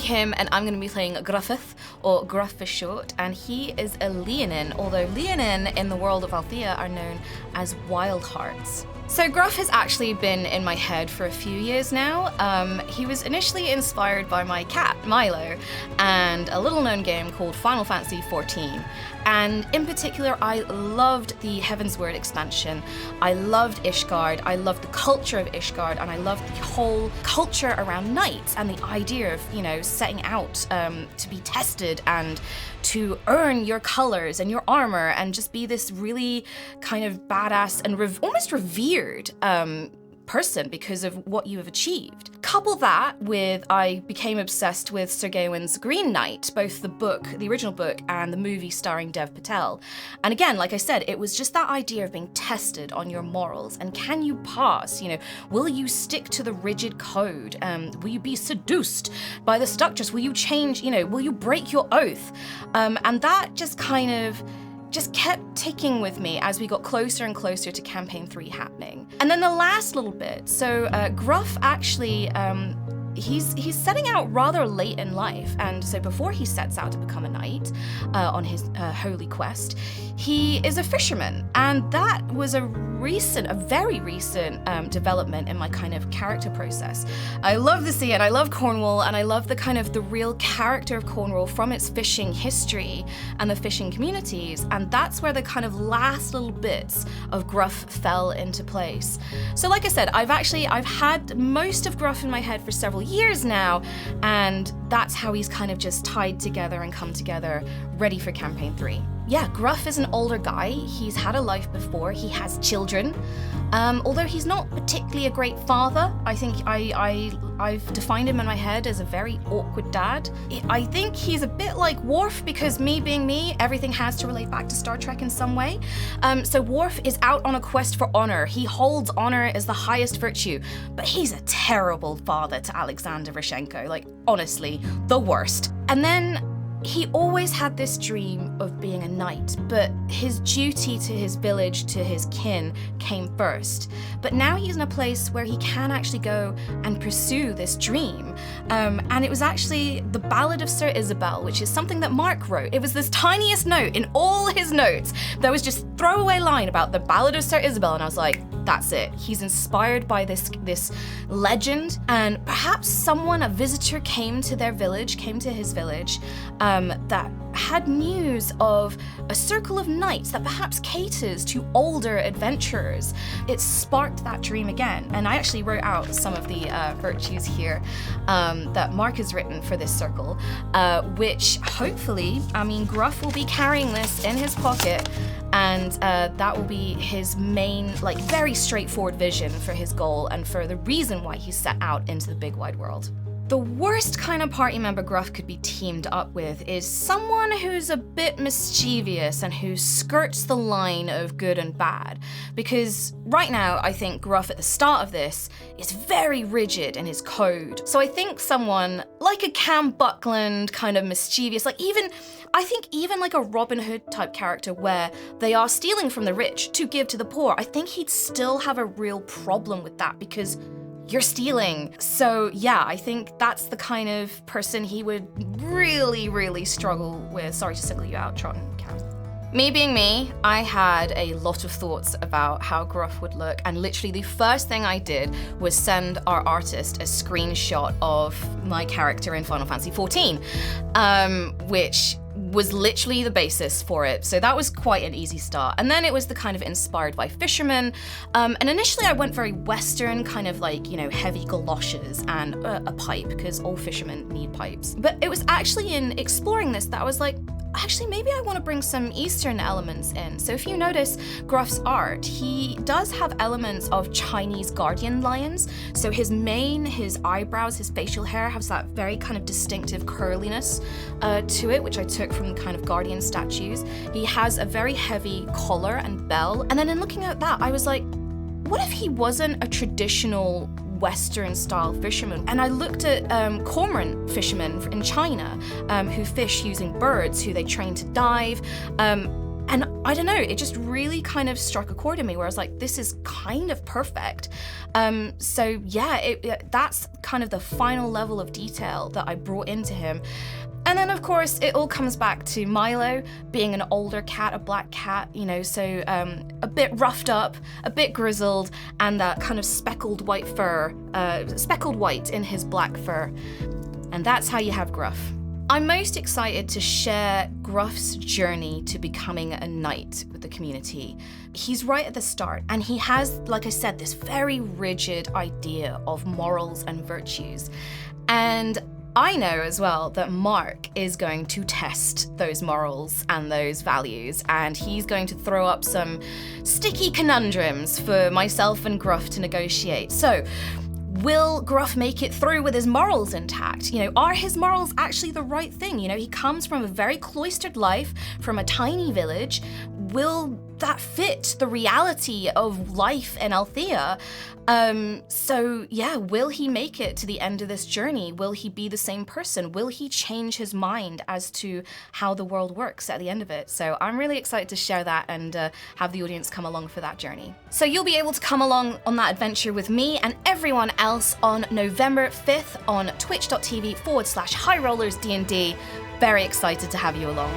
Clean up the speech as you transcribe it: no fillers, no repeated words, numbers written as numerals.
Kim, and I'm going to be playing Gruffudd, or Gruff for short, and he is a Leonin, although Leonin in the world of Altheya are known as wild hearts. So Gruff has actually been in my head for a few years now. He was initially inspired by my cat, Milo, and a little-known game called Final Fantasy XIV. And in particular, I loved the Heavensward expansion. I loved Ishgard, I loved the culture of Ishgard, and I loved the whole culture around knights and the idea of, you know, setting out to be tested and to earn your colors and your armor and just be this really kind of badass and almost revered person because of what you have achieved. Couple that with I became obsessed with Sir Gawain's Green Knight, both the book, the original book, and the movie starring Dev Patel. And again, like I said, it was just that idea of being tested on your morals and can you pass, you know, will you stick to the rigid code? Will you be seduced by the structures? Will you change, you know, will you break your oath? And that just kind of kept ticking with me as we got closer and closer to Campaign 3 happening. And then the last little bit, so Gruff actually, he's setting out rather late in life, and so before he sets out to become a knight on his holy quest, he is a fisherman, and that was a very recent development in my kind of character process. I love the sea and I love Cornwall, and I love the kind of the real character of Cornwall from its fishing history and the fishing communities, and that's where the kind of last little bits of Gruff fell into place. So like I said, I've had most of Gruff in my head for several years now, and that's how he's kind of just tied together and come together, ready for Campaign 3. Yeah, Gruff is an older guy. He's had a life before. He has children. Although he's not particularly a great father, I think I've defined him in my head as a very awkward dad. I think he's a bit like Worf, because me being me, everything has to relate back to Star Trek in some way. So Worf is out on a quest for honor. He holds honor as the highest virtue, but he's a terrible father to Alexander Rishenko. Like, honestly, the worst. And then he always had this dream of being a knight, but his duty to his village, to his kin, came first. But now he's in a place where he can actually go and pursue this dream. And it was actually the Ballad of Sir Isabel, which is something that Mark wrote. It was this tiniest note in all his notes. There was just throwaway line about the Ballad of Sir Isabel, and I was like, that's it. He's inspired by this legend, and perhaps a visitor came to his village, that had news of a circle of knights that perhaps caters to older adventurers. It sparked that dream again, and I actually wrote out some of the virtues here that Mark has written for this circle, which hopefully, Gruff will be carrying this in his pocket, and that will be his main, like, very straightforward vision for his goal and for the reason why he set out into the big wide world. The worst kind of party member Gruff could be teamed up with is someone who's a bit mischievous and who skirts the line of good and bad. Because right now, I think Gruff at the start of this is very rigid in his code. So I think someone like a Cam Buckland, kind of mischievous, I think even like a Robin Hood type character where they are stealing from the rich to give to the poor, I think he'd still have a real problem with that because you're stealing. So yeah, I think that's the kind of person he would really, really struggle with. Sorry to single you out, Trot and Cam. Me being me, I had a lot of thoughts about how Gruff would look, and literally the first thing I did was send our artist a screenshot of my character in Final Fantasy XIV, which was literally the basis for it. So that was quite an easy start. And then it was the kind of inspired by fishermen. And initially I went very Western, kind of like, you know, heavy galoshes and a pipe, because all fishermen need pipes. But it was actually in exploring this that I was like, actually, maybe I want to bring some Eastern elements in. So if you notice Gruff's art, he does have elements of Chinese guardian lions. So his eyebrows, his facial hair has that very kind of distinctive curliness to it, which I took from the kind of guardian statues. He has a very heavy collar and bell. And then in looking at that, I was like, what if he wasn't a traditional Western style fisherman? And I looked at cormorant fishermen in China who fish using birds, who they train to dive. And And I don't know, it just really kind of struck a chord in me where I was like, this is kind of perfect. So yeah, that's kind of the final level of detail that I brought into him. And then of course, it all comes back to Milo being an older cat, a black cat, you know, so a bit roughed up, a bit grizzled, and that kind of speckled white fur, speckled white in his black fur. And that's how you have Gruff. I'm most excited to share Gruff's journey to becoming a knight with the community. He's right at the start, and he has, like I said, this very rigid idea of morals and virtues. And I know as well that Mark is going to test those morals and those values, and he's going to throw up some sticky conundrums for myself and Gruff to negotiate. So, will Gruff make it through with his morals intact? You know, are his morals actually the right thing? You know, he comes from a very cloistered life, from a tiny village. Will that fit the reality of life in Altheya? So yeah, will he make it to the end of this journey? Will he be the same person? Will he change his mind as to how the world works at the end of it? So I'm really excited to share that and have the audience come along for that journey. So you'll be able to come along on that adventure with me and everyone else on November 5th on twitch.tv/HighRollersDND. Very excited to have you along.